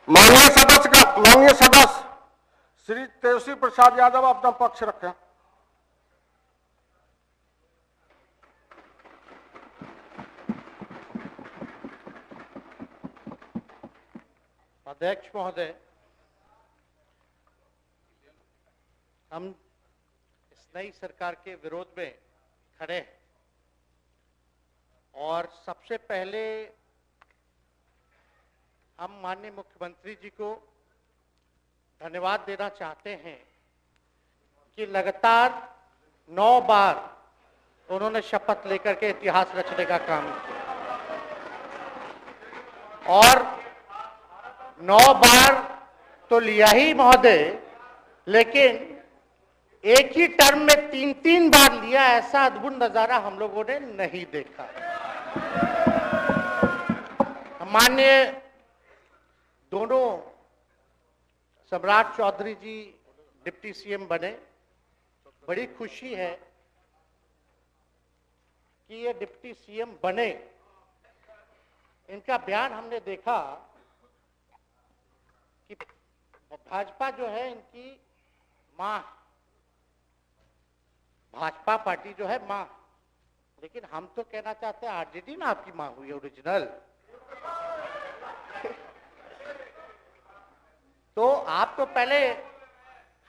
माननीय सदस्य श्री तेजस्वी प्रसाद यादव अपना पक्ष रखें। अध्यक्ष महोदय, हम इस नई सरकार के विरोध में खड़े हैं और सबसे पहले हम माननीय मुख्यमंत्री जी को धन्यवाद देना चाहते हैं कि लगातार 9 बार उन्होंने शपथ लेकर के इतिहास रचने का काम किया और 9 बार तो लिया ही महोदय, लेकिन एक ही टर्म में 3-3 बार लिया, ऐसा अद्भुत नजारा हम लोगों ने नहीं देखा। माननीय दोनों सम्राट चौधरी जी डिप्टी सीएम बने, बड़ी खुशी है कि ये डिप्टी सीएम बने। इनका बयान हमने देखा कि भाजपा जो है इनकी मां, भाजपा पार्टी जो है मां, लेकिन हम तो कहना चाहते हैं आरजेडी ना आपकी मां हुई ओरिजिनल। तो आप तो पहले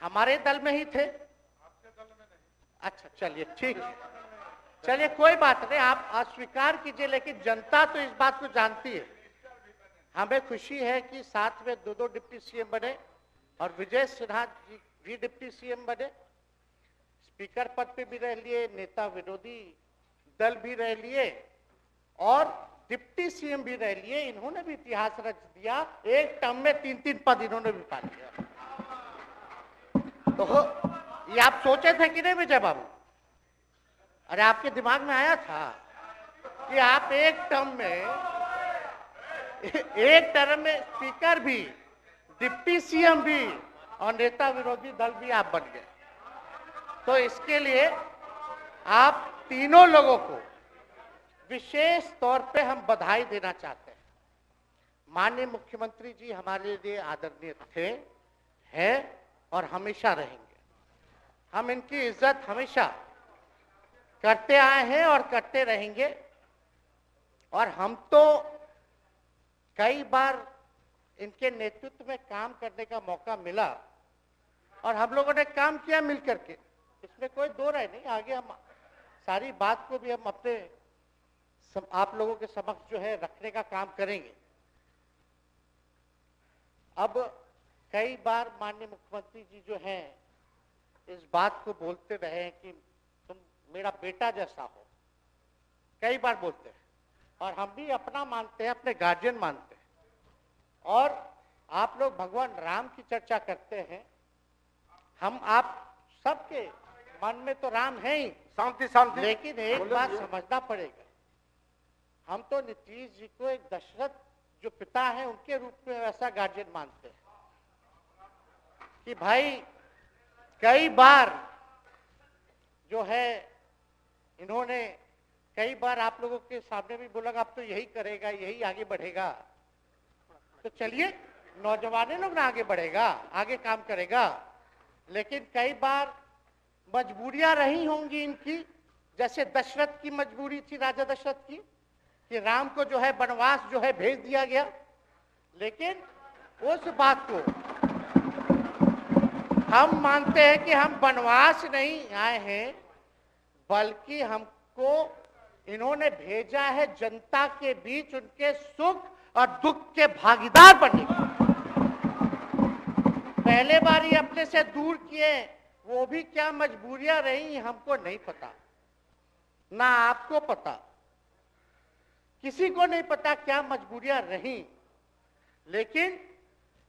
हमारे दल में ही थे। अच्छा चलिए ठीक है, चलिए कोई बात नहीं, आप अस्वीकार कीजिए, लेकिन जनता तो इस बात को जानती है। हमें खुशी है कि साथ में 2 डिप्टी सीएम बने और विजय सिन्हा जी भी डिप्टी सीएम बने, स्पीकर पद पे भी रह लिए, नेता विरोधी दल भी रह लिए और डिप्टी सीएम भी रह लिए। इन्होंने भी इतिहास रच दिया, एक टर्म में 3-3 पद इन्होंने भी पा लिया। तो ये आप सोचे थे कि नहीं विजय बाबू? अरे आपके दिमाग में आया था कि आप एक टर्म में स्पीकर भी, डिप्टी सीएम भी और नेता विरोधी दल भी आप बन गए। तो इसके लिए आप तीनों लोगों को विशेष तौर पे हम बधाई देना चाहते हैं। माननीय मुख्यमंत्री जी हमारे लिए आदरणीय थे, हैं और हमेशा रहेंगे। हम इनकी इज्जत हमेशा करते आए हैं और करते रहेंगे। और हम तो कई बार इनके नेतृत्व में काम करने का मौका मिला और हम लोगों ने काम किया मिलकर के, इसमें कोई दो राय नहीं। आगे हम सारी बात को भी हम अपने आप लोगों के समक्ष जो है रखने का काम करेंगे। अब कई बार माननीय मुख्यमंत्री जी जो हैं इस बात को बोलते रहे हैं कि तुम मेरा बेटा जैसा हो, कई बार बोलते हैं और हम भी अपना मानते हैं, अपने गार्जियन मानते हैं। और आप लोग भगवान राम की चर्चा करते हैं, हम आप सबके मन में तो राम है ही, शांति शांति, लेकिन एक बात समझना पड़ेगा, हम तो नीतीश जी को एक दशरथ जो पिता है उनके रूप में वैसा गार्जियन मानते हैं कि भाई कई बार जो है इन्होंने कई बार आप लोगों के सामने भी बोला अब तो यही करेगा, यही आगे बढ़ेगा। तो चलिए नौजवान लोग ना आगे बढ़ेगा, आगे काम करेगा, लेकिन कई बार मजबूरियां रही होंगी इनकी, जैसे दशरथ की मजबूरी थी, राजा दशरथ की, कि राम को जो है वनवास जो है भेज दिया गया। लेकिन उस बात को हम मानते हैं कि हम वनवास नहीं आए हैं, बल्कि हमको इन्होंने भेजा है जनता के बीच उनके सुख और दुख के भागीदार बनने। पहले बार ही अपने से दूर किए, वो भी क्या मजबूरियां रही हमको नहीं पता, ना आपको पता, किसी को नहीं पता क्या मजबूरियां रही। लेकिन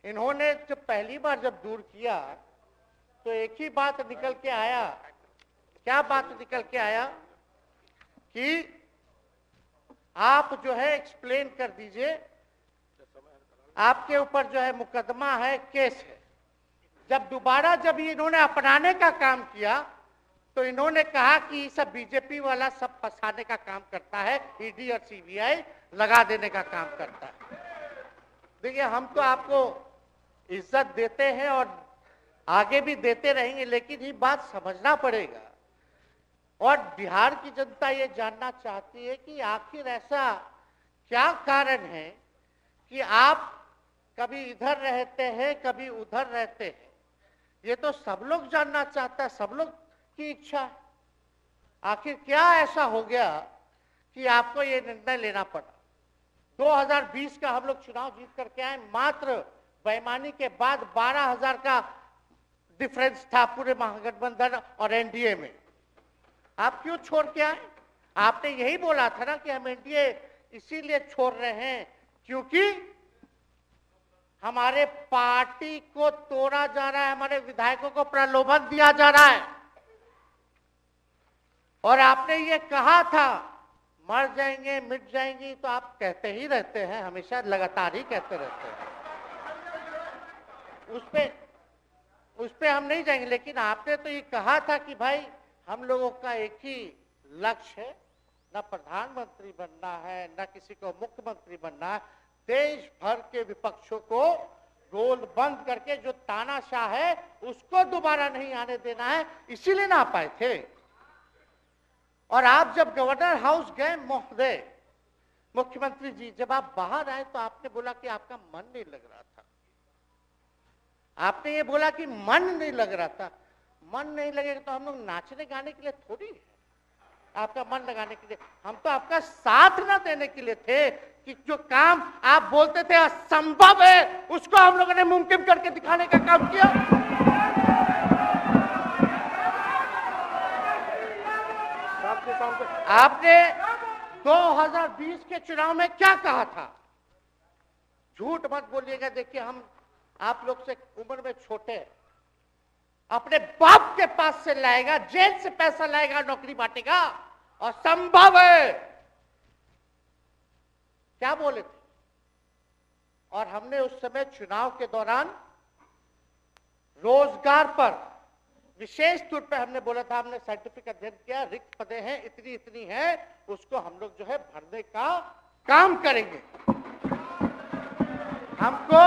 इन्होंने जब पहली बार जब दूर किया तो एक ही बात निकल के आया। क्या बात निकल के आया कि आप जो है एक्सप्लेन कर दीजिए, आपके ऊपर जो है मुकदमा है, केस है। जब दोबारा जब इन्होंने अपनाने का काम किया तो इन्होंने कहा कि सब बीजेपी वाला सब फंसाने का काम करता है, ईडी और सीबीआई लगा देने का काम करता है। देखिए, हम तो आपको इज्जत देते हैं और आगे भी देते रहेंगे, लेकिन ये बात समझना पड़ेगा और बिहार की जनता ये जानना चाहती है कि आखिर ऐसा क्या कारण है कि आप कभी इधर रहते हैं, कभी उधर रहते हैं। ये तो सब लोग जानना चाहता है, सब लोग की इच्छा है। आखिर क्या ऐसा हो गया कि आपको ये निर्णय लेना पड़ा। 2020 का हम लोग चुनाव जीत करके आए, मात्र बेईमानी के बाद 12,000 का डिफरेंस था पूरे महागठबंधन और एनडीए में। आप क्यों छोड़ के आए? आपने यही बोला था ना कि हम एनडीए इसीलिए छोड़ रहे हैं क्योंकि हमारे पार्टी को तोड़ा जा रहा है, हमारे विधायकों को प्रलोभन दिया जा रहा है। और आपने ये कहा था मर जाएंगे, मिट जाएंगी, तो आप कहते ही रहते हैं, हमेशा लगातार ही कहते रहते हैं। उस पे हम नहीं जाएंगे, लेकिन आपने तो ये कहा था कि भाई हम लोगों का एक ही लक्ष्य है, न प्रधानमंत्री बनना है, न किसी को मुख्यमंत्री बनना है, देश भर के विपक्षों को गोल बंद करके जो तानाशाह है उसको दोबारा नहीं आने देना है, इसीलिए ना आ पाए थे। और आप जब गवर्नर हाउस गए महोदय, मुख्यमंत्री जी, जब आप बाहर आए तो आपने बोला कि आपका मन नहीं लग रहा था। आपने ये बोला कि मन नहीं लग रहा था। मन नहीं लगेगा तो हम लोग नाचने गाने के लिए थोड़ी है, आपका मन लगाने के लिए। हम तो आपका साथ ना देने के लिए थे कि जो काम आप बोलते थे असंभव है, उसको हम लोगों ने मुमकिन करके दिखाने का काम किया। आपने 2020 के चुनाव में क्या कहा था? झूठ मत बोलिएगा। देखिए, हम आप लोग से उम्र में छोटे, अपने बाप के पास से लाएगा, जेल से पैसा लाएगा, नौकरी बांटेगा, और संभव है, क्या बोले थे? और हमने उस समय चुनाव के दौरान रोजगार पर विशेष तौर पे हमने बोला था, हमने साइंटिफिक अध्ययन किया, रिक्त पदे हैं इतनी इतनी है, उसको हम लोग जो है भरने का काम करेंगे। हमको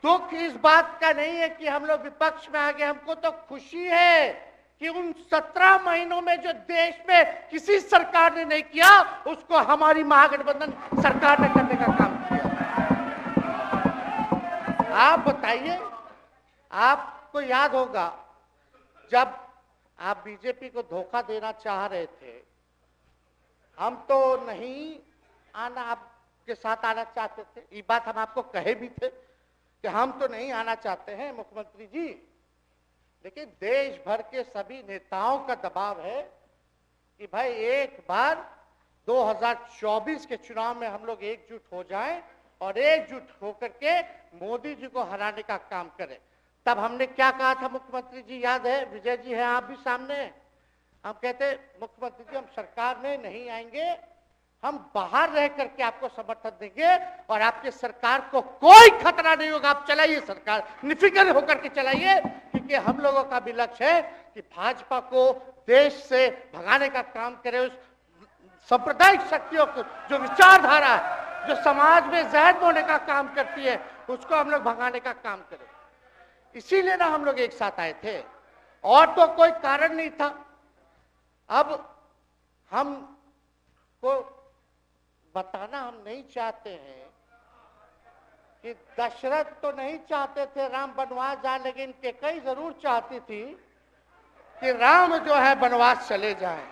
दुख इस बात का नहीं है कि हम लोग विपक्ष में आ गए, हमको तो खुशी है कि उन 17 महीनों में जो देश में किसी सरकार ने नहीं किया, उसको हमारी महागठबंधन सरकार ने करने का काम किया। आप बताइए, आपको याद होगा जब आप बीजेपी को धोखा देना चाह रहे थे, हम तो नहीं आना, आपके साथ आना चाहते थे। ये बात हम आपको कहे भी थे कि हम तो नहीं आना चाहते हैं मुख्यमंत्री जी, लेकिन देश भर के सभी नेताओं का दबाव है कि भाई एक बार 2024 के चुनाव में हम लोग एकजुट हो जाएं और एकजुट होकर के मोदी जी को हराने का काम करें। तब हमने क्या कहा था मुख्यमंत्री जी, याद है? विजय जी हैं, आप भी सामने हैं। हम कहते मुख्यमंत्री जी हम सरकार में नहीं आएंगे, हम बाहर रह करके आपको समर्थन देंगे और आपके सरकार को कोई खतरा नहीं होगा, आप चलाइए सरकार, निफिक्र होकर के चलाइए, क्योंकि हम लोगों का भी लक्ष्य है कि भाजपा को देश से भगाने का काम करे। उस सांप्रदायिक शक्तियों को, जो विचारधारा है, जो समाज में जहर बोने का काम करती है, उसको हम लोग भगाने का काम करें। इसीलिए ना हम लोग एक साथ आए थे, और तो कोई कारण नहीं था। अब हम को बताना हम नहीं चाहते हैं कि दशरथ तो नहीं चाहते थे राम वनवास जाए, लेकिन कैकेयी जरूर चाहती थी कि राम जो है वनवास चले जाएं।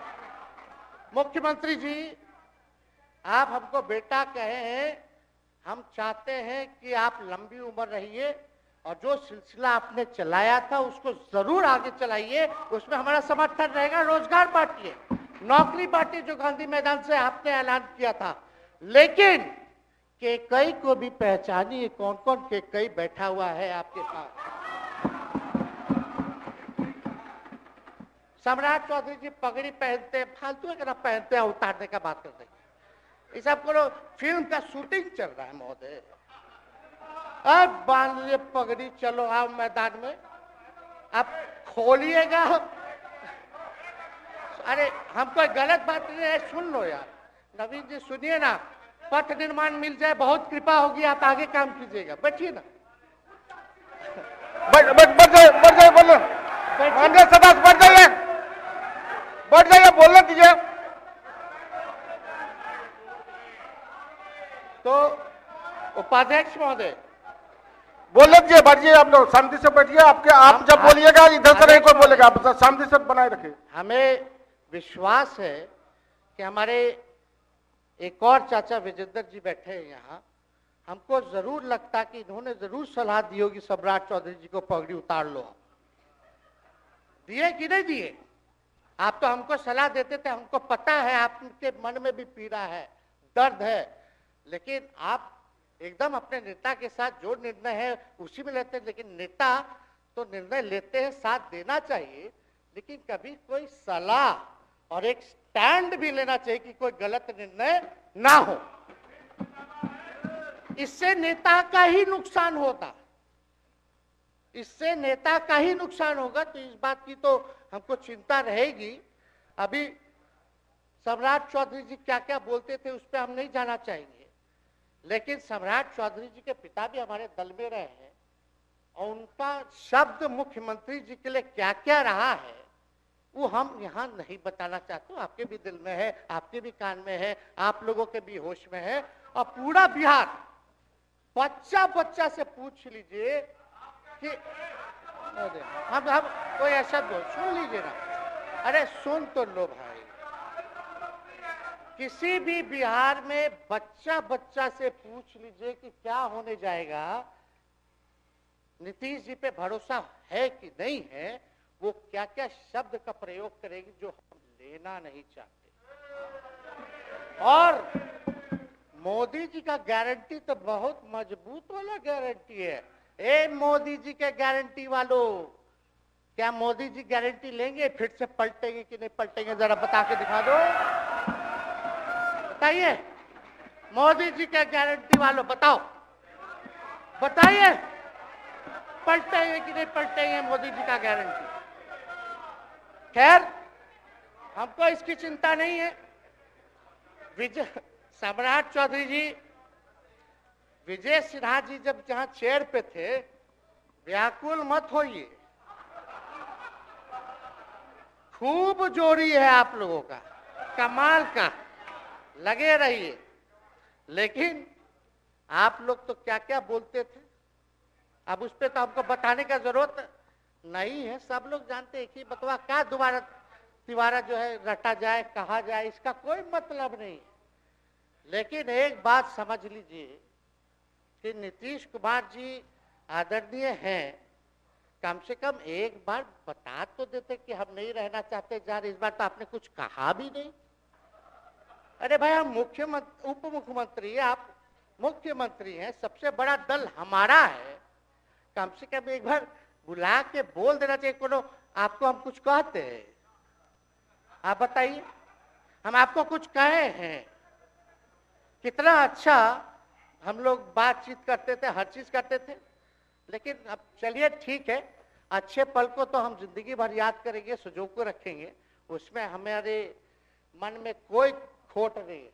मुख्यमंत्री जी, आप हमको बेटा कहे हैं, हम चाहते हैं कि आप लंबी उम्र रहिए और जो सिलसिला आपने चलाया था उसको जरूर आगे चलाइए, उसमें हमारा समर्थन रहेगा। रोजगार बांटिए, नौकरी बांटिए, जो गांधी मैदान से आपने ऐलान किया था, लेकिन कैकेयी को भी पहचानिए, कौन कौन कैकेयी बैठा हुआ है आपके साथ। सम्राट चौधरी जी पगड़ी पहनते, फालतू अगर पहनते हैं, उतारने का बात करते हैं। ये सब करो, फिल्म का शूटिंग चल रहा है महोदय, अब बांध लिए पगड़ी, चलो आओ मैदान में, अब खोलिएगा। अरे हम कोई गलत बात नहीं है, सुन लो यार, नवीन जी सुनिए ना, पथ निर्माण मिल जाए, बहुत कृपा होगी, आप आगे काम कीजिएगा। बैठिए ना, बढ़ जाइए बोलो, माननीय सदस्य बढ़ जाइए, बोलने दीजिए। तो उपाध्यक्ष महोदय, बोलने दीजिए, बैठिए, आप लोग शांति से बैठिए। आप जब बोलिएगा इधर से नहीं कोई बोलेगा, आप शांति से बनाए रखिए। हमें विश्वास है कि हमारे एक और चाचा विजेंद्र जी बैठे हैं यहाँ, हमको जरूर लगता कि इन्होंने जरूर सलाह दी होगी सम्राट चौधरी जी को पगड़ी उतार लो। दिए कि नहीं दिए? आप तो हमको सलाह देते थे, हमको पता है आपके मन में भी पीड़ा है, दर्द है, लेकिन आप एकदम अपने नेता के साथ जो निर्णय है उसी में लेते हैं। लेकिन नेता तो निर्णय लेते हैं, साथ देना चाहिए, लेकिन कभी कोई सलाह और एक स्टैंड भी लेना चाहिए कि कोई गलत निर्णय ना हो। इससे नेता का ही नुकसान होता, इससे नेता का ही नुकसान होगा। तो इस बात की तो हमको चिंता रहेगी। अभी सम्राट चौधरी जी क्या क्या बोलते थे उस पर हम नहीं जाना चाहेंगे, लेकिन सम्राट चौधरी जी के पिता भी हमारे दल में रहे हैं और उनका शब्द मुख्यमंत्री जी के लिए क्या क्या रहा है वो हम यहाँ नहीं बताना चाहते। आपके भी दिल में है, आपके भी कान में है, आप लोगों के भी होश में है, और पूरा बिहार बच्चा बच्चा से पूछ लीजिए कि हम कोई ऐसा सुन लीजिए ना, अरे सुन तो लो भाई, किसी भी बिहार में बच्चा बच्चा से पूछ लीजिए कि क्या होने जाएगा, नीतीश जी पे भरोसा है कि नहीं है, वो क्या क्या शब्द का प्रयोग करेगी जो हम लेना नहीं चाहते। और मोदी जी का गारंटी तो बहुत मजबूत वाला गारंटी है। ए मोदी जी के गारंटी वालों, क्या मोदी जी गारंटी लेंगे फिर से पलटेंगे कि नहीं पलटेंगे? जरा बता के दिखा दो, बताइए। मोदी जी के गारंटी वालों बताओ, बताइए पलटेंगे कि नहीं पलटेंगे मोदी जी का गारंटी? खैर, हमको इसकी चिंता नहीं है। विजय सम्राट चौधरी जी, विजय सिन्हा जी जब जहां चेयर पे थे, व्याकुल मत होइए, खूब जोड़ी है आप लोगों का, कमाल का, लगे रहिए। लेकिन आप लोग तो क्या क्या बोलते थे, अब उस पर तो हमको बताने का जरूरत नहीं है, सब लोग जानते हैं कि बतवा क्या दोबारा तिवारा जो है रटा जाए, कहा जाए, इसका कोई मतलब नहीं। लेकिन एक बात समझ लीजिए कि नीतीश कुमार जी आदरणीय हैं, कम से कम एक बार बता तो देते कि हम नहीं रहना चाहते जहां। इस बार तो आपने कुछ कहा भी नहीं। अरे भाई, हम मुख्यमंत्री, उप मुख्यमंत्री, आप मुख्यमंत्री हैं, सबसे बड़ा दल हमारा है, कम से कम एक बार बुला के बोल देना चाहिए। कोनो आपको हम कुछ कहते हैं? आप बताइए, हम आपको कुछ कहे हैं? कितना अच्छा हम लोग बातचीत करते थे, हर चीज करते थे। लेकिन अब चलिए ठीक है, अच्छे पल को तो हम जिंदगी भर याद करेंगे, सुजो को रखेंगे, उसमें हमारे मन में कोई खोट नहीं है।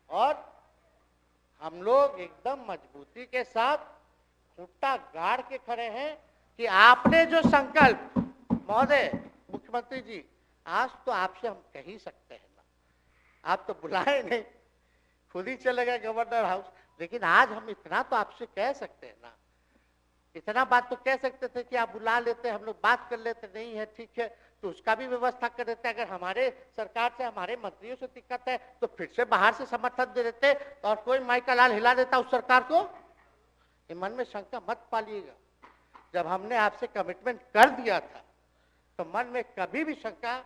और हम लोग एकदम मजबूती के साथ खुट्टा गाड़ के खड़े हैं कि आपने जो संकल्प, महोदय मुख्यमंत्री जी, आज तो आपसे हम कह ही सकते हैं ना, आप तो बुलाए नहीं, खुद ही चले गए गवर्नर हाउस, लेकिन आज हम इतना तो आपसे कह सकते हैं ना, इतना बात तो कह सकते थे कि आप बुला लेते, हम लोग बात कर लेते। नहीं है ठीक है, तो उसका भी व्यवस्था कर देते। अगर हमारे सरकार से, हमारे मंत्रियों से दिक्कत है तो फिर से बाहर से समर्थन दे देते और कोई माई का लाल हिला देता उस सरकार को। ये मन में शंका मत पालिएगा, जब हमने आपसे कमिटमेंट कर दिया था तो मन में कभी भी शंका,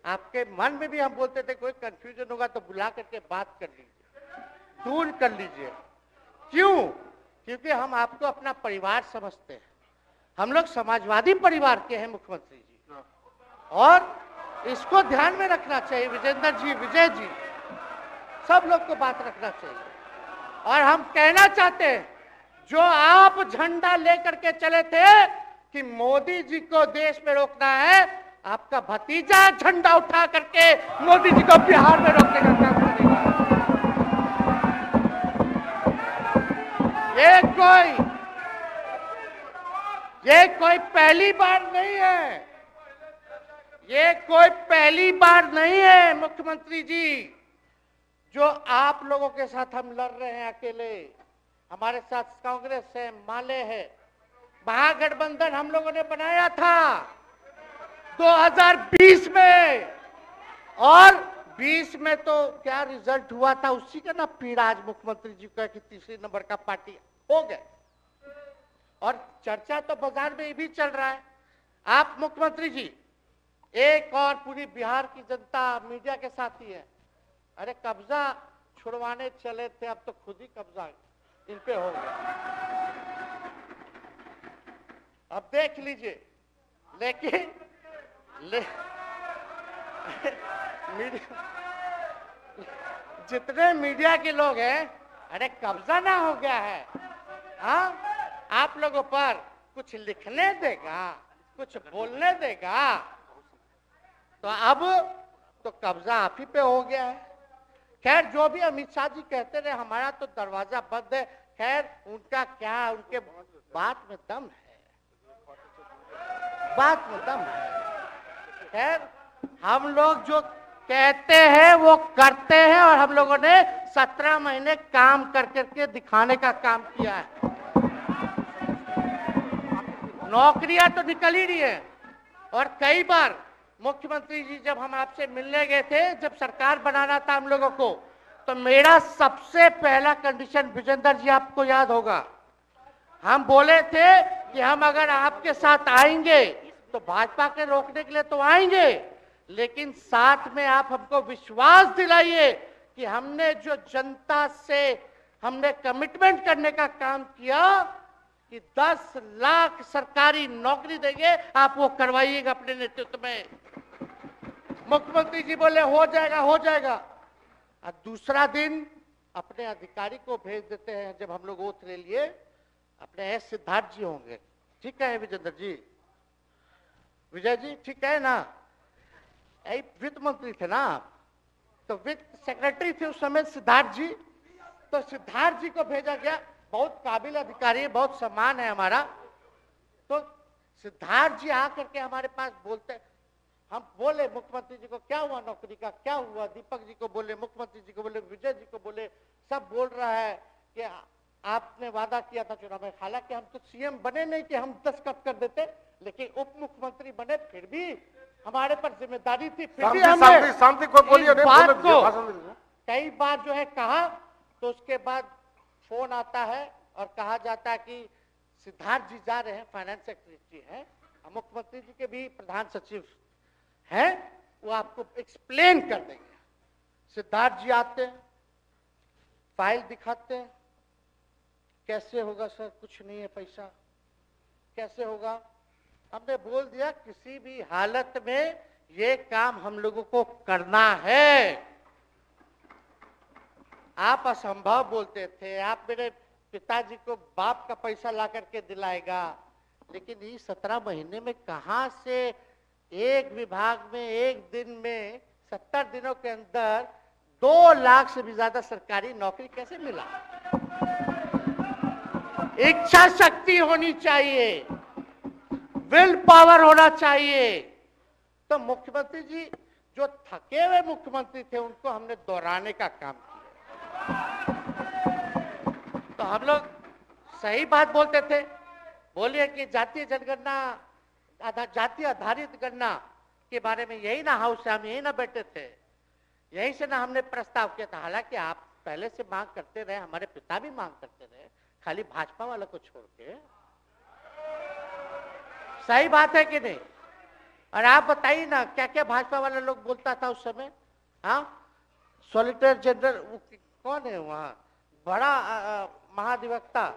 आपके मन में भी हम बोलते थे कोई कंफ्यूजन होगा तो बुला करके बात कर लीजिए, दूर कर लीजिए। क्यों? क्योंकि हम आपको अपना परिवार समझते हैं, हम लोग समाजवादी परिवार के हैं मुख्यमंत्री जी, और इसको ध्यान में रखना चाहिए। विजेंद्र जी, विजय जी, सब लोग को बात रखना चाहिए। और हम कहना चाहते हैं, जो आप झंडा लेकर के चले थे कि मोदी जी को देश में रोकना है, आपका भतीजा झंडा उठा करके मोदी जी को बिहार में रोकने का काम करेगा। ये कोई पहली बार नहीं है, ये कोई पहली बार नहीं है मुख्यमंत्री जी, जो आप लोगों के साथ हम लड़ रहे हैं अकेले। हमारे साथ कांग्रेस है, माले है, महागठबंधन हम लोगों ने बनाया था 2020 में, और 20 में तो क्या रिजल्ट हुआ था उसी का ना पीड़ा आज मुख्यमंत्री जी का कि तीसरी नंबर का पार्टी हो गए। और चर्चा तो बाजार में भी चल रहा है। आप मुख्यमंत्री जी एक और पूरी बिहार की जनता मीडिया के साथ ही है। अरे कब्जा छुड़वाने चले थे, अब तो खुद ही कब्जा इन पे हो गया। अब देख लीजिए, लेकिन जितने मीडिया के लोग हैं, अरे कब्जा ना हो गया है, हाँ आप लोगों पर कुछ लिखने देगा, कुछ बोलने देगा, तो अब तो कब्जा आप ही पे हो गया है। खैर जो भी अमित शाह जी कहते रहे, हमारा तो दरवाजा बंद है। खैर उनका क्या, उनके बात में दम है, बात में दम है। खैर हम लोग जो कहते हैं वो करते हैं, और हम लोगों ने 17 महीने काम कर करके दिखाने का काम किया है। नौकरियां तो निकल ही रही है। और कई बार मुख्यमंत्री जी जब हम आपसे मिलने गए थे, जब सरकार बनाना था हम लोगों को, तो मेरा सबसे पहला कंडीशन, विजेंद्र जी आपको याद होगा, हम बोले थे कि हम अगर आपके साथ आएंगे तो भाजपा के रोकने के लिए तो आएंगे, लेकिन साथ में आप हमको विश्वास दिलाइए कि हमने जो जनता से हमने कमिटमेंट करने का काम किया कि 10 लाख सरकारी नौकरी देंगे, आप वो करवाइएगा अपने नेतृत्व में। मुख्यमंत्री जी बोले हो जाएगा, हो जाएगा। और दूसरा दिन अपने अधिकारी को भेज देते हैं, जब हम लोग ओथ ले लिए, अपने एस सिद्धार्थ जी होंगे, ठीक है विजेंद्र जी, विजय जी ठीक है ना, वित्त मंत्री थे ना आप, तो वित्त सेक्रेटरी थे उस समय सिद्धार्थ जी, तो सिद्धार्थ जी को भेजा गया, बहुत काबिल अधिकारी है, बहुत सम्मान है हमारा। तो सिद्धार्थ जी आकर के हमारे पास बोलते, हम बोले मुख्यमंत्री जी को क्या हुआ नौकरी का, क्या हुआ, दीपक जी को बोले, मुख्यमंत्री जी को बोले, विजय जी को बोले, सब बोल रहा है कि आपने वादा किया था चुनाव में। हालांकि हम तो सीएम बने नहीं कि हम दस्तखत कर देते, लेकिन उप मुख्यमंत्री बने, फिर भी हमारे पर जिम्मेदारी थी, फिर भी हमने शांति को बोलिए, बात को कई बार जो है कहा। तो उसके बाद फोन आता है और कहा जाता है कि सिद्धार्थ जी जा रहे हैं, फाइनेंस सेक्रेटरी हैं, मुख्यमंत्री जी के भी प्रधान सचिव हैं, वो आपको एक्सप्लेन कर देंगे। सिद्धार्थ जी आते हैं, फाइल दिखाते हैं, कैसे होगा सर, कुछ नहीं है पैसा, कैसे होगा। हमने बोल दिया किसी भी हालत में ये काम हम लोगों को करना है। आप असंभव बोलते थे, आप मेरे पिताजी को बाप का पैसा ला करके दिलाएगा, लेकिन ये 17 महीने में कहां से एक विभाग में एक दिन में 70 दिनों के अंदर 2 लाख से भी ज्यादा सरकारी नौकरी कैसे मिला। इच्छा शक्ति होनी चाहिए, विल पावर होना चाहिए। तो मुख्यमंत्री जी जो थके हुए मुख्यमंत्री थे, उनको हमने दोहराने का काम किया। तो हम लोग सही बात बोलते थे, बोलिए कि जातीय जनगणना, जाति आधारित गणना के बारे में यही ना हाउस से हम यही ना बैठे थे, यही से ना हमने प्रस्ताव किया था। हालांकि आप पहले से मांग करते रहे, हमारे पिता भी मांग करते रहे, खाली भाजपा वाला को छोड़ के। सही बात है कि नहीं? और आप बताइए ना क्या क्या भाजपा वाला लोग बोलता था उस समय। हाँ, सॉलिसिटर जनरल कौन है वहां, बड़ा महाधिवक्ता,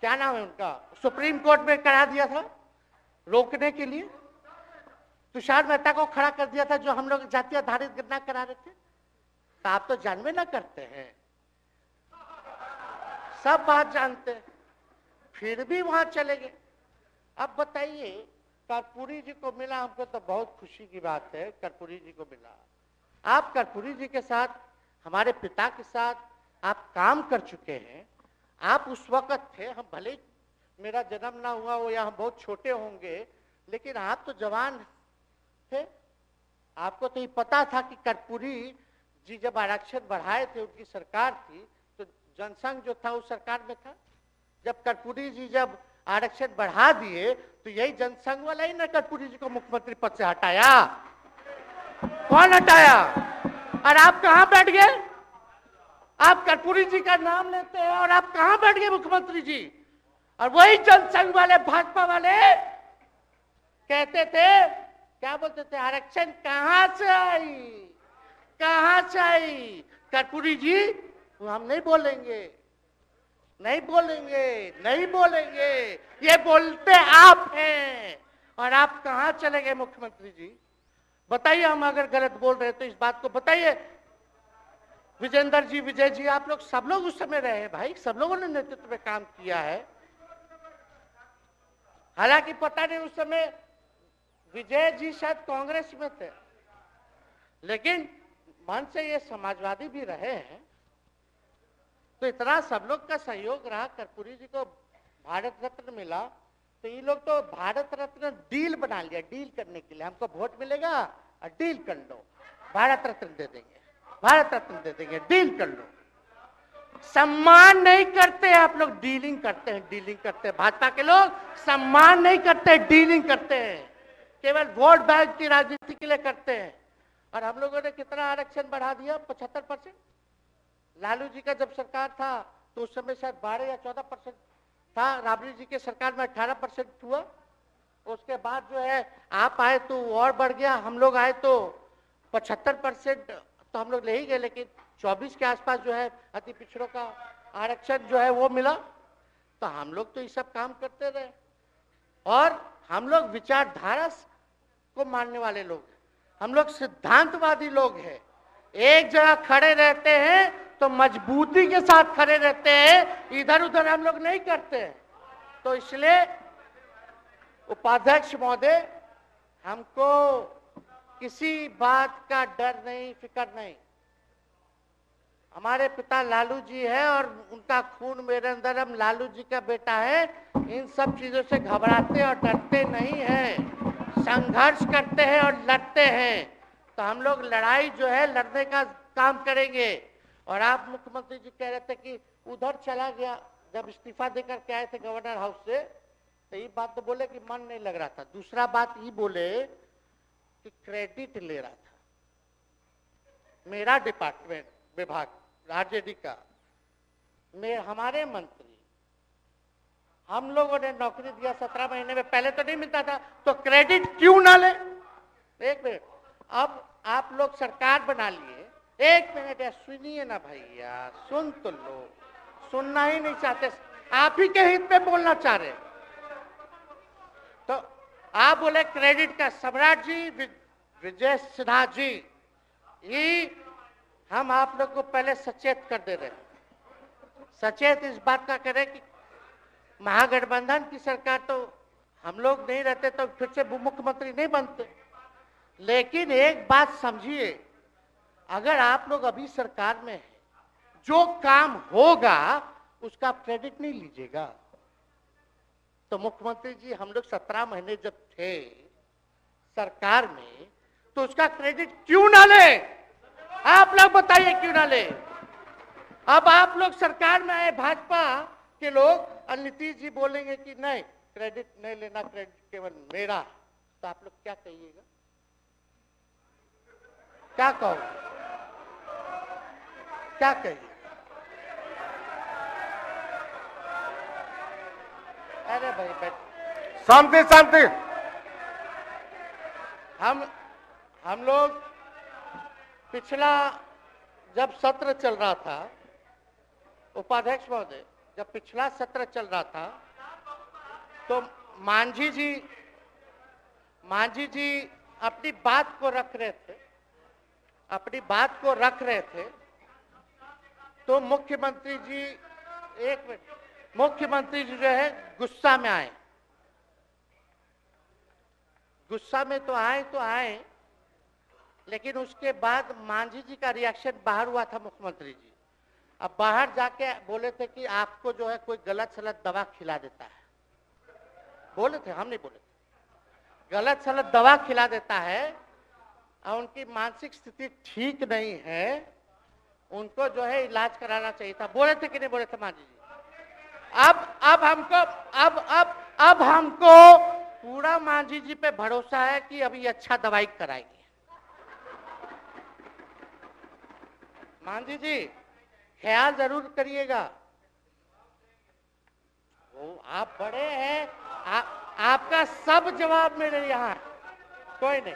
क्या नाम है उनका, सुप्रीम कोर्ट में करा दिया था रोकने के लिए, तुषार मेहता को खड़ा कर दिया था, जो हम लोग जाति आधारित गणना करा रहे थे। तो आप तो जानवे ना करते हैं, सब बात जानते हैं, फिर भी वहां चले गए। अब बताइए, कर्पूरी जी को मिला, हमको तो बहुत खुशी की बात है, कर्पूरी जी को मिला। आप कर्पूरी जी के साथ, हमारे पिता के साथ आप काम कर चुके हैं। आप उस वक्त थे, हम भले ही मेरा जन्म ना हुआ हो या हम बहुत छोटे होंगे, लेकिन आप तो जवान थे। आपको तो ये पता था कि कर्पूरी जी जब आरक्षण बढ़ाए थे, उनकी सरकार थी, तो जनसंघ जो था उस सरकार में था। जब कर्पूरी जी जब आरक्षण बढ़ा दिए तो यही जनसंघ वाला ही ना कर्पूरी जी को मुख्यमंत्री पद से हटाया। कौन हटाया? और आप कहां बैठ गए? आप कर्पूरी जी का नाम लेते हैं और आप कहां बैठ गए मुख्यमंत्री जी? और वही जनसंघ वाले, भाजपा वाले कहते थे, क्या बोलते थे, आरक्षण कहां से आई, कहां से आई? कर्पूरी जी हम नहीं बोलेंगे, नहीं बोलेंगे, नहीं बोलेंगे, ये बोलते आप हैं। और आप कहां चले गए मुख्यमंत्री जी? बताइए, हम अगर गलत बोल रहे हैं तो इस बात को बताइए। विजेंद्र जी, विजय जी, आप लोग सब लोग उस समय रहे भाई, सब लोगों ने नेतृत्व में काम किया है। हालांकि पता नहीं उस समय विजय जी शायद कांग्रेस में थे, लेकिन मन से ये समाजवादी भी रहे हैं। तो इतना सब लोग का सहयोग रहा, कर्पूरी जी को भारत रत्न मिला, तो ये लोग तो भारत रत्न डील बना लिया, डील करने के लिए। हमको वोट मिलेगा और डील कर लो, भारत रत्न दे देंगे, भारत रत्न दे देंगे, डील कर लो। सम्मान नहीं करते आप लोग, डीलिंग करते हैं, डीलिंग करते हैं। भाजपा के लोग सम्मान नहीं करते, डीलिंग करते हैं, केवल वोट बैंक की राजनीति के लिए करते हैं। और हम लोगों ने कितना आरक्षण बढ़ा दिया? 75%। लालू जी का जब सरकार था तो उस समय शायद 12 या 14% था, राबड़ी जी के सरकार में 18% हुआ। उसके बाद जो है आप आए तो और बढ़ गया, हम लोग आए तो 75% तो हम लोग ले ही गए, लेकिन 24 के आसपास जो है अति पिछड़ों का आरक्षण जो है वो मिला। तो हम लोग तो ये सब काम करते रहे, और हम लोग विचारधारा को मानने वाले लोग हैं, हम लोग सिद्धांतवादी लोग हैं। एक जगह खड़े रहते हैं तो मजबूती के साथ खड़े रहते हैं, इधर उधर हम लोग नहीं करते हैं। तो इसलिए उपाध्यक्ष महोदय, हमको किसी बात का डर नहीं, फिक्र नहीं। हमारे पिता लालू जी है और उनका खून मेरे अंदर, हम लालू जी का बेटा है। इन सब चीजों से घबराते और डरते नहीं हैं, संघर्ष करते हैं और लड़ते हैं। तो हम लोग लड़ाई जो है लड़ने का काम करेंगे। और आप मुख्यमंत्री जी कह रहे थे कि उधर चला गया, जब इस्तीफा देकर के आए थे गवर्नर हाउस से, तो ये बात तो बोले कि मन नहीं लग रहा था। दूसरा बात ये बोले कि क्रेडिट ले रहा था मेरा डिपार्टमेंट, विभाग, आरजेडी का, हमारे मंत्री, हम लोगों ने नौकरी दिया 17 महीने में, पहले तो नहीं मिलता था, तो क्रेडिट क्यों ना ले? एक मिनट, अब आप लोग सरकार बना लिए, एक मिनट यार सुनिए ना भैया, सुन तो लो, सुनना ही नहीं चाहते, आप ही के हित में बोलना चाह रहे। तो आप बोले क्रेडिट का, सम्राट जी, विजय सिन्हा जी, ये हम आप लोग को पहले सचेत कर दे रहे हैं। सचेत इस बात का करें कि महागठबंधन की सरकार तो हम लोग नहीं रहते तो फिर से मुख्यमंत्री नहीं बनते। लेकिन एक बात समझिए, अगर आप लोग अभी सरकार में हैं, जो काम होगा उसका क्रेडिट नहीं लीजिएगा। तो मुख्यमंत्री जी, हम लोग 17 महीने जब थे सरकार में, तो उसका क्रेडिट क्यों ना ले? आप लोग बताइए क्यों ना ले? अब आप लोग सरकार में आए भाजपा के लोग, और नीतीश जी बोलेंगे कि नहीं क्रेडिट नहीं लेना, क्रेडिट केवल मेरा, तो आप लोग क्या कहिएगा? क्या कहो, क्या कहिए? अरे भाई बैठ, शांति शांति। हम लोग पिछला जब सत्र चल रहा था, उपाध्यक्ष महोदय, जब पिछला सत्र चल रहा था तो मांझी जी अपनी बात को रख रहे थे, अपनी बात को रख रहे थे, तो मुख्यमंत्री जी, एक मिनट, मुख्यमंत्री जी जो है गुस्सा में आए। गुस्सा में तो आए, लेकिन उसके बाद मांझी जी का रिएक्शन बाहर हुआ था मुख्यमंत्री जी। अब बाहर जाके बोले थे कि आपको जो है कोई गलत सलत दवा खिला देता है, बोले थे, हम नहीं बोले थे, गलत सलत दवा खिला देता है और उनकी मानसिक स्थिति ठीक नहीं है, उनको जो है इलाज कराना चाहिए था, बोले थे कि नहीं बोले थे मांझी जी? अब हमको पूरा मांझी जी पे भरोसा है कि अभी अच्छा दवाई कराएंगे। मांझी जी ख्याल जरूर करिएगा, वो आप बड़े हैं, आपका सब जवाब मेरे यहाँ, कोई नहीं,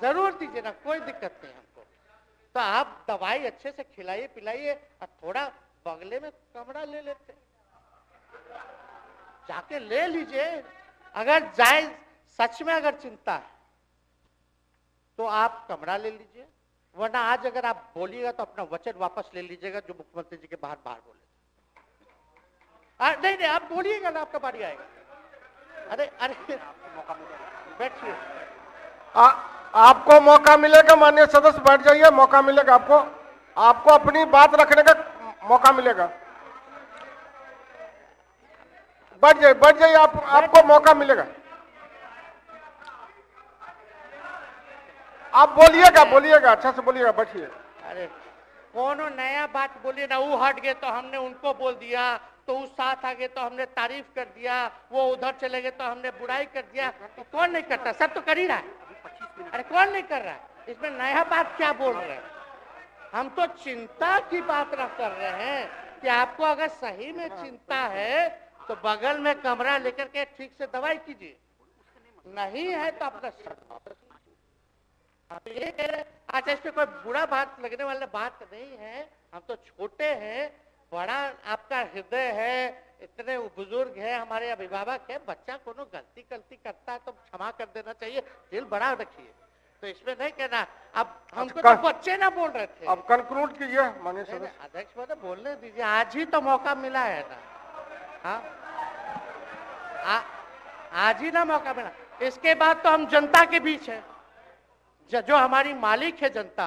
जरूर दीजिए ना, कोई दिक्कत नहीं हमको। तो आप दवाई अच्छे से खिलाइए पिलाइए और थोड़ा बगले में कमरा ले लेते, जाके ले लीजिए। अगर जाए सच में अगर चिंता है तो आप कमरा ले लीजिए, वरना आज अगर आप बोलिएगा तो अपना वचन वापस ले लीजिएगा जो मुख्यमंत्री जी के बाहर बोले। नहीं नहीं, आप बोलिएगा ना, आपका बारी आएगा। अरे अरे बैठिए, आपको मौका मिलेगा, माननीय सदस्य बैठ जाइए, मौका मिलेगा आपको, आपको अपनी बात रखने का मौका मिलेगा। बैठ जाइए आपको मौका मिलेगा। आप बोलिएगा अच्छा से बोलिएगा, बैठिए। अरे कोनो नया बात बोलिए ना, वो हट गए तो हमने उनको बोल दिया, तो उस साथ आ गए तो हमने तारीफ कर दिया, वो उधर चले गए तो हमने बुराई कर दिया। तो कौन नहीं करता, सब तो कर ही रहा है। अरे कौन नहीं कर रहा है, इसमें नया बात क्या बोल रहे हैं? हम तो चिंता की बात ना कर रहे हैं कि आपको अगर सही में चिंता है तो बगल में कमरा लेकर के ठीक से दवाई कीजिए, नहीं है तो अपना ये कह रहे। अच्छा, इसमें कोई बुरा बात लगने वाला बात नहीं है, हम तो छोटे हैं, बड़ा आपका हृदय है, इतने बुजुर्ग है, हमारे अभिभावक है, बच्चा कोनो गलती करता है तो क्षमा कर देना चाहिए, दिल बड़ा रखिए, तो इसमें नहीं कहना। अब हमको तो बच्चे ना बोल रहे थे। अब कंक्लूड कीजिए माननीय सदस्य। अध्यक्ष महोदय बोलने दीजिए, आज ही तो मौका मिला है ना, हाँ आज ही ना मौका मिला, इसके बाद तो हम जनता के बीच है, जो हमारी मालिक है जनता।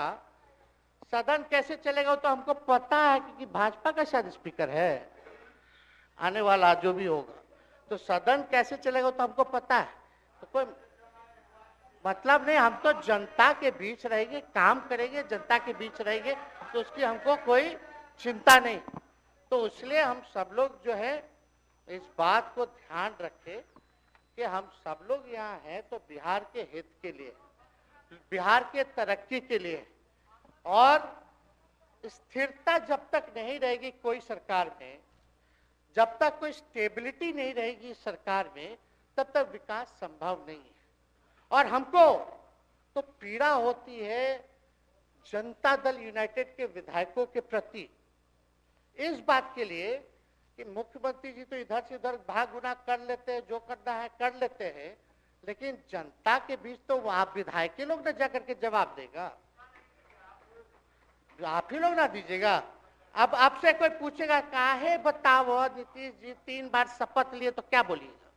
सदन कैसे चलेगा तो हमको पता है, क्योंकि भाजपा का शायद स्पीकर है आने वाला जो भी होगा, तो सदन कैसे चलेगा तो हमको पता है, तो कोई मतलब नहीं, हम तो जनता के बीच रहेंगे, काम करेंगे, जनता के बीच रहेंगे, तो उसकी हमको कोई चिंता नहीं। तो इसलिए हम सब लोग जो है इस बात को ध्यान रखें कि हम सब लोग यहाँ हैं तो बिहार के हित के लिए, बिहार के तरक्की के लिए, और स्थिरता जब तक नहीं रहेगी कोई सरकार में, जब तक कोई स्टेबिलिटी नहीं रहेगी सरकार में, तब तक विकास संभव नहीं है। और हमको तो पीड़ा होती है जनता दल यूनाइटेड के विधायकों के प्रति, इस बात के लिए कि मुख्यमंत्री जी तो इधर से उधर भाग गुना कर लेते हैं, जो करना है कर लेते हैं, लेकिन जनता के बीच तो आप विधायक के लोग ना जाकर के जवाब देगा, आप ही लोग ना दीजिएगा। अब आपसे कोई पूछेगा काहे बताओ नीतीश जी 3 बार शपथ लिए, तो क्या बोलिएगा?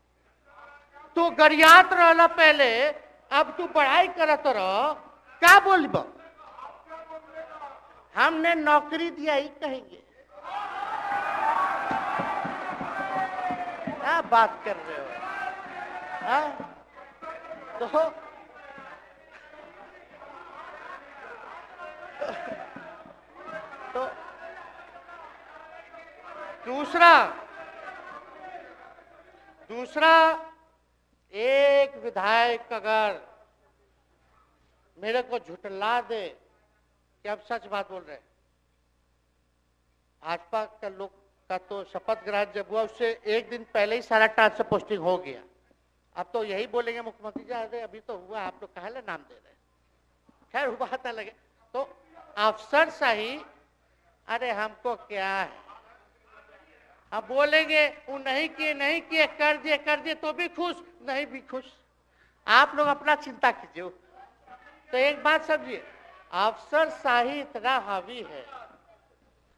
तू गरियात रहला पहले, अब तू पढ़ाई करत रह, क्या बोलबो? हमने नौकरी दिया ही कहेंगे, क्या बात कर रहे हो? हाँ तो दूसरा एक विधायक अगर मेरे को झुठला दे कि अब सच बात बोल रहे हैं, भाजपा का लोग का तो शपथ ग्रहण जब हुआ उससे एक दिन पहले ही सारा ट्रांसफर पोस्टिंग हो गया, अब तो यही बोलेंगे मुख्यमंत्री जी अरे अभी तो हुआ, आप लोग काहे नाम दे रहे हैं? खैर वो बात अलग है। तो अफसरशाही, अरे हमको क्या है, अब बोलेंगे वो नहीं किए कर दिए तो भी खुश, नहीं भी खुश, आप लोग अपना चिंता कीजिए। तो एक बात समझिए, अफसरशाही इतना हावी है,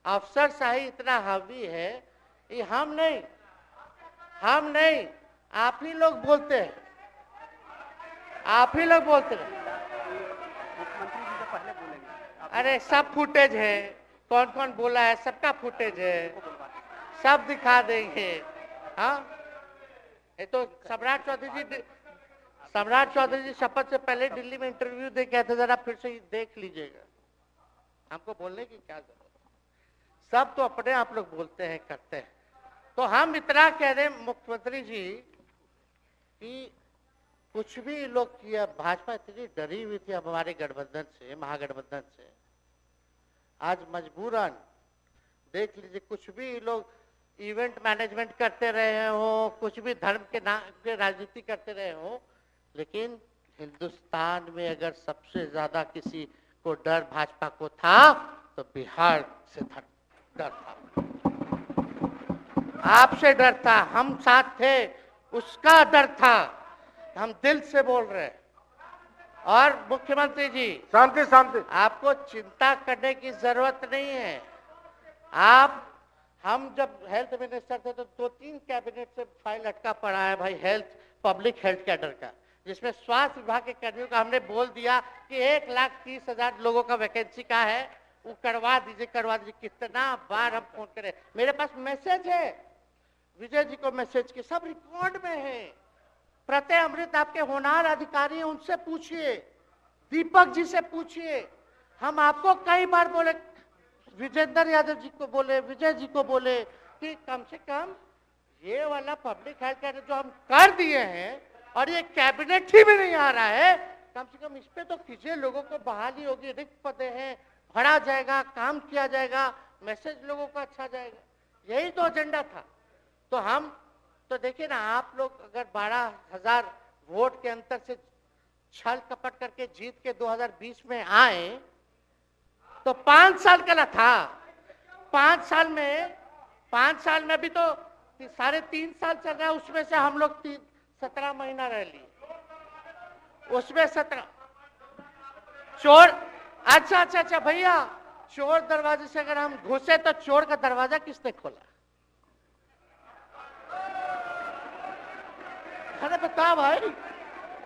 अफसरशाही इतना हावी है, ये हम नहीं आप ही लोग बोलते हैं, आप ही लोग बोलते हैं। मुख्यमंत्री जी तो पहले बोलेंगे, अरे सब फुटेज है, कौन कौन बोला है सबका फुटेज है, सब दिखा देंगे। हाँ, ये तो सम्राट चौधरी जी शपथ से पहले दिल्ली में इंटरव्यू दे के आए थे, जरा फिर से देख लीजिएगा, हमको बोलने की क्या जरूरत है। सब तो अपने आप लोग बोलते हैं करते हैं। तो हम इतना कह रहे हैं मुख्यमंत्री जी कि कुछ भी लोग किया, भाजपा इतनी डरी हुई थी हमारे गठबंधन से, महागठबंधन से, आज मजबूरन देख लीजिए, कुछ भी लोग इवेंट मैनेजमेंट करते रहे हो, कुछ भी धर्म के नाम के राजनीति करते रहे हो, लेकिन हिंदुस्तान में अगर सबसे ज्यादा किसी को डर भाजपा को था तो बिहार से डर था, आपसे डर था, हम साथ थे, उसका डर था, हम दिल से बोल रहे हैं। और मुख्यमंत्री जी, शांति शांति, आपको चिंता करने की जरूरत नहीं है। आप, हम जब हेल्थ मिनिस्टर थे तो 2-3 कैबिनेट से फाइल अटका पड़ा है भाई, हेल्थ, पब्लिक हेल्थ कैडर का, जिसमें स्वास्थ्य विभाग के कर्मियों का हमने बोल दिया कि 1,30,000 लोगों का वैकेंसी का है, वो करवा दीजिए। कितना बार हम फोन करें, मेरे पास मैसेज है, विजय जी को मैसेज के, सब रिकॉर्ड में है। प्रत्यय अमृत आपके होनहार अधिकारी हैं, उनसे पूछिए, दीपक जी से पूछिए। हम आपको कई बार बोले, विजेंद्र यादव जी को बोले, विजय जी को बोले कि कम से कम ये वाला पब्लिक हेल्थ केयर जो हम कर दिए हैं और ये कैबिनेट ही भी नहीं आ रहा है, कम से कम इस पे तो कीजिए, लोगों को बहाली होगी, रिक्त पदे हैं, भरा जाएगा, काम किया जाएगा, मैसेज लोगों का अच्छा जाएगा, यही तो एजेंडा था। तो हम तो देखिए ना, आप लोग अगर 12,000 वोट के अंतर से छल कपट करके जीत के 2020 में आए तो 5 साल का था, 5 साल में भी तो 3.5 साल चल रहा है, उसमें से हम लोग 17 महीना रह लिए, उसमें 17 चोर। अच्छा भैया, चोर दरवाजे से अगर हम घुसे तो चोर का दरवाजा किसने खोला? अरे बता भाई।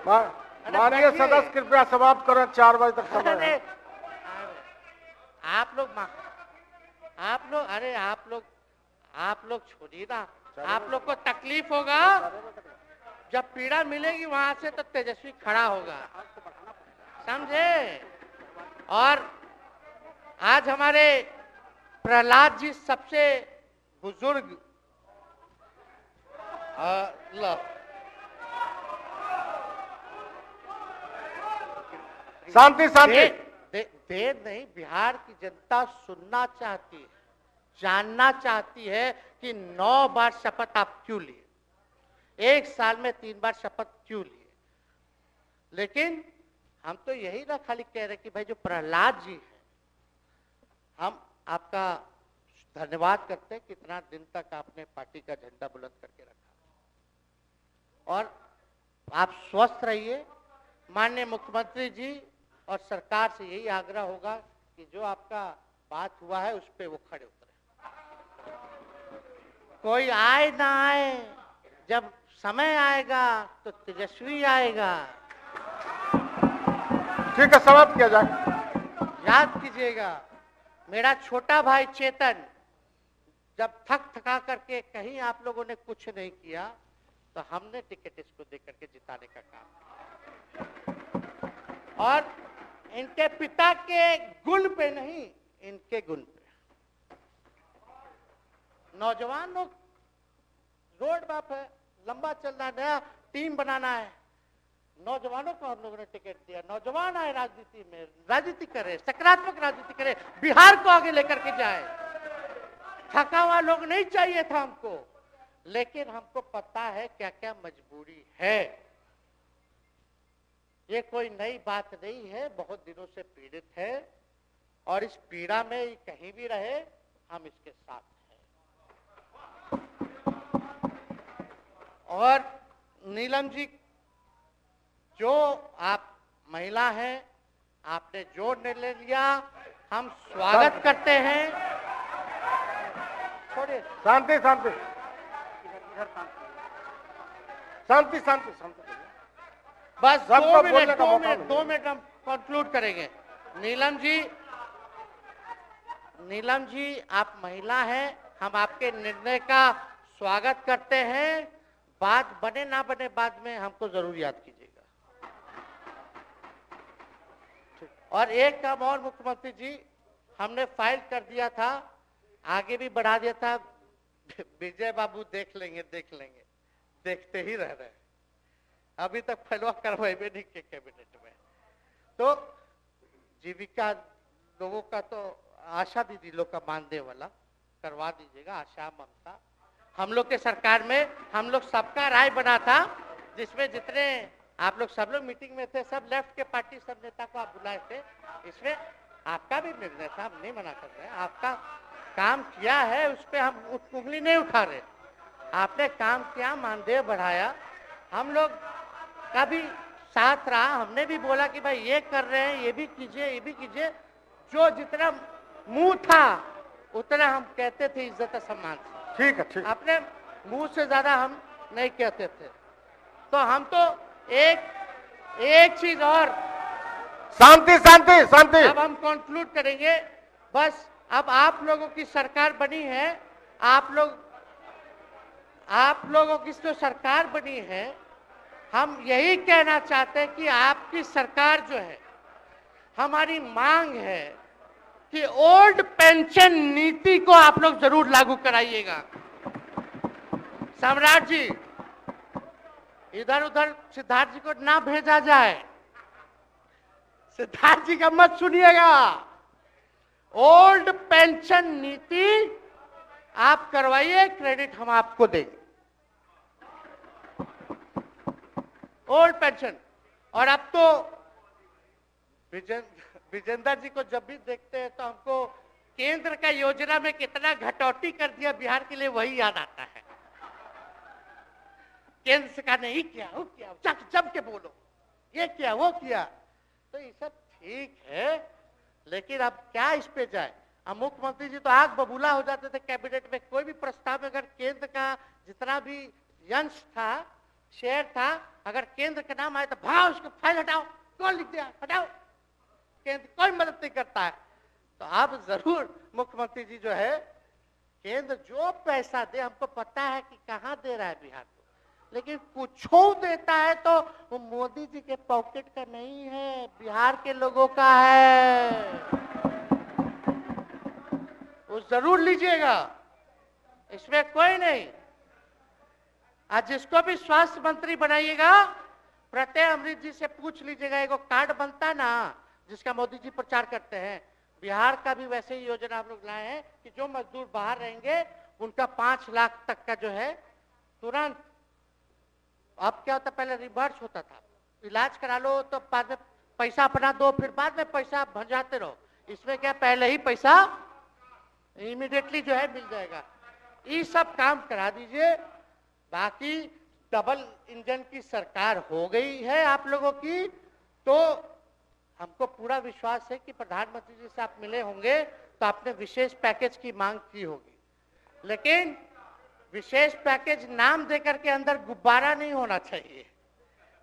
माननीय सदस्य कृपया समाप्त करें, 4 बजे तक समय है। आप लोग छोड़िए ना, आप लोग को तकलीफ होगा, जब पीड़ा मिलेगी वहां से तो तेजस्वी खड़ा होगा, समझे। और आज हमारे प्रहलाद जी सबसे बुजुर्ग, शांति शांति, देर नहीं, बिहार की जनता सुनना चाहती है, जानना चाहती है कि 9 बार शपथ आप क्यों लिए, 1 साल में 3 बार शपथ क्यों लिए। लेकिन हम तो यही ना खाली कह रहे कि भाई जो प्रहलाद जी है, हम आपका धन्यवाद करते हैं, कितना दिन तक आपने पार्टी का झंडा बुलंद करके रखा, और आप स्वस्थ रहिए। माननीय मुख्यमंत्री जी और सरकार से यही आग्रह होगा कि जो आपका बात हुआ है उस पे वो खड़े उतरे, कोई आए ना आए, जब समय आएगा तो तेजस्वी आएगा। ठीक है, समाप्त किया जाए। याद कीजिएगा, मेरा छोटा भाई चेतन जब थका करके कहीं आप लोगों ने कुछ नहीं किया तो हमने टिकट इसको देकर के जिताने का काम किया, और इनके पिता के गुण पे नहीं, इनके गुण पे। नौजवान लोग, रोड मैप है, लंबा चलना है, नया टीम बनाना है, नौजवानों को हम लोगों ने टिकट दिया, नौजवान आए राजनीति में, राजनीति करे, सकारात्मक राजनीति करे, बिहार को आगे लेकर के जाए। थका हुआ लोग नहीं चाहिए था हमको, लेकिन हमको पता है क्या क्या मजबूरी है। ये कोई नई बात नहीं है, बहुत दिनों से पीड़ित है, और इस पीड़ा में कहीं भी रहे हम इसके साथ हैं। और नीलम जी, जो आप महिला हैं, आपने जो निर्णय लिया हम स्वागत करते हैं। छोड़िए, शांति शांति शांति शांति शांति, बस सबको 2 बोलने का मौका मिनट हम कंक्लूड करेंगे। नीलम जी, नीलम जी, आप महिला हैं, हम आपके निर्णय का स्वागत करते हैं। बात बने ना बने बाद में हमको जरूर याद कीजिएगा। और एक काम और मुख्यमंत्री जी, हमने फाइल कर दिया था, आगे भी बढ़ा दिया था। विजय बाबू देख लेंगे, देखते ही रह रहे हैं। अभी तक फैलवा करवाए भी नहीं के कैबिनेट में। तो जीविका लोगों का तो आशा दीदी लोग का मानदेय वाला करवा दीजिएगा। आशा, ममता, हम लोग के सरकार में हम लोग सबका राय बना था, जिसमें जितने आप लोग सब लोग मीटिंग में थे, सब लेफ्ट के पार्टी सब नेता को आप बुलाए थे। इसमें आपका भी निर्णय था, हम नहीं मना कर रहे हैं। आपका काम किया है, उस पर हम उंगली नहीं उठा रहे। आपने काम किया, मानदेय बढ़ाया, हम लोग का भी साथ रहा। हमने भी बोला कि भाई ये कर रहे हैं, ये भी कीजिए, ये भी कीजिए। जो जितना मुंह था उतना हम कहते थे इज्जत सम्मान से। ठीक है, ठीक। अपने मुंह से ज्यादा हम नहीं कहते थे। तो हम तो एक चीज और, शांति शांति शांति। अब हम कंक्लूड करेंगे। बस अब आप लोगों की सरकार बनी है, आप लोगों की जो सरकार बनी है, हम यही कहना चाहते हैं कि आपकी सरकार जो है, हमारी मांग है कि ओल्ड पेंशन नीति को आप लोग जरूर लागू कराइएगा। सम्राट जी, इधर उधर सिद्धार्थ जी को ना भेजा जाए। सिद्धार्थ जी का मत सुनिएगा। ओल्ड पेंशन नीति आप करवाइए, क्रेडिट हम आपको देंगे। Old pension. और अब तो विजेंद्र जी को जब भी देखते हैं तो हमको केंद्र का योजना में कितना घटौती कर दिया बिहार के लिए, वही याद आता है। केंद्र सरकार ने ये किया, वो किया, जब के बोलो, ये किया, वो किया। तो ये सब ठीक है, लेकिन अब क्या इस पे जाए। अब मुख्यमंत्री जी तो आग बबूला हो जाते थे कैबिनेट में। कोई भी प्रस्ताव में अगर केंद्र का जितना भी अंश था, शेयर था, अगर केंद्र का नाम आए तो भाव उसको फाइल हटाओ, कौन लिख दिया, हटाओ। केंद्र कोई मदद नहीं करता है। तो अब जरूर मुख्यमंत्री जी जो है, केंद्र जो पैसा दे, हमको पता है कि कहां दे रहा है बिहार को, लेकिन कुछ देता है तो वो मोदी जी के पॉकेट का नहीं है, बिहार के लोगों का है। वो जरूर लीजिएगा, इसमें कोई नहीं। आज जिसको भी स्वास्थ्य मंत्री बनाइएगा, प्रत्यय अमृत जी से पूछ लीजिएगा। एगो कार्ड बनता है ना, जिसका मोदी जी प्रचार करते हैं, बिहार का भी वैसे ही योजना हम लोग लाए हैं कि जो मजदूर बाहर रहेंगे उनका 5 लाख तक का जो है तुरंत। अब क्या होता, पहले रिवर्स होता था, इलाज करा लो तो बाद में पैसा अपना दो, फिर बाद में पैसा भंजाते रहो। इसमें क्या, पहले ही पैसा इमीडिएटली जो है मिल जाएगा। ये सब काम करा दीजिए। बाकी डबल इंजन की सरकार हो गई है आप लोगों की, तो हमको पूरा विश्वास है कि प्रधानमंत्री जी से आप मिले होंगे तो आपने विशेष पैकेज की मांग की होगी। लेकिन विशेष पैकेज नाम देकर के अंदर गुब्बारा नहीं होना चाहिए,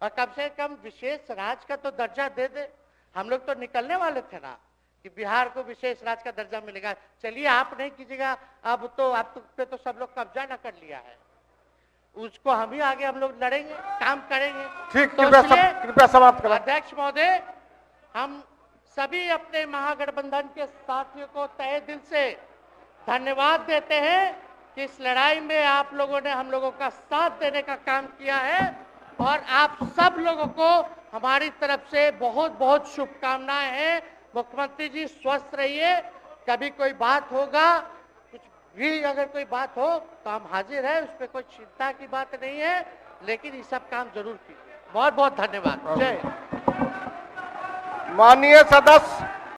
और कम से कम विशेष राज्य का तो दर्जा दे दे। हम लोग तो निकलने वाले थे ना कि बिहार को विशेष राज्य का दर्जा मिलेगा। चलिए आप नहीं कीजिएगा, अब तो आप पे तो सब लोग कब्जा न कर लिया है, उसको हम ही आगे हम लोग लड़ेंगे, काम करेंगे। ठीक, तो कृपया समाप्त करें। अध्यक्ष महोदय, हम सभी अपने महागठबंधन के साथियों को तहे दिल से धन्यवाद देते हैं कि इस लड़ाई में आप लोगों ने हम लोगों का साथ देने का काम किया है, और आप सब लोगों को हमारी तरफ से बहुत बहुत शुभकामनाएं हैं। मुख्यमंत्री जी स्वस्थ रहिए। कभी कोई बात होगा, कुछ भी अगर कोई बात हो तो हम हाजिर हैं, उस पर कोई चिंता की बात नहीं है, लेकिन ये सब काम जरूर कीजिए। बहुत बहुत धन्यवाद। जय। माननीय सदस्य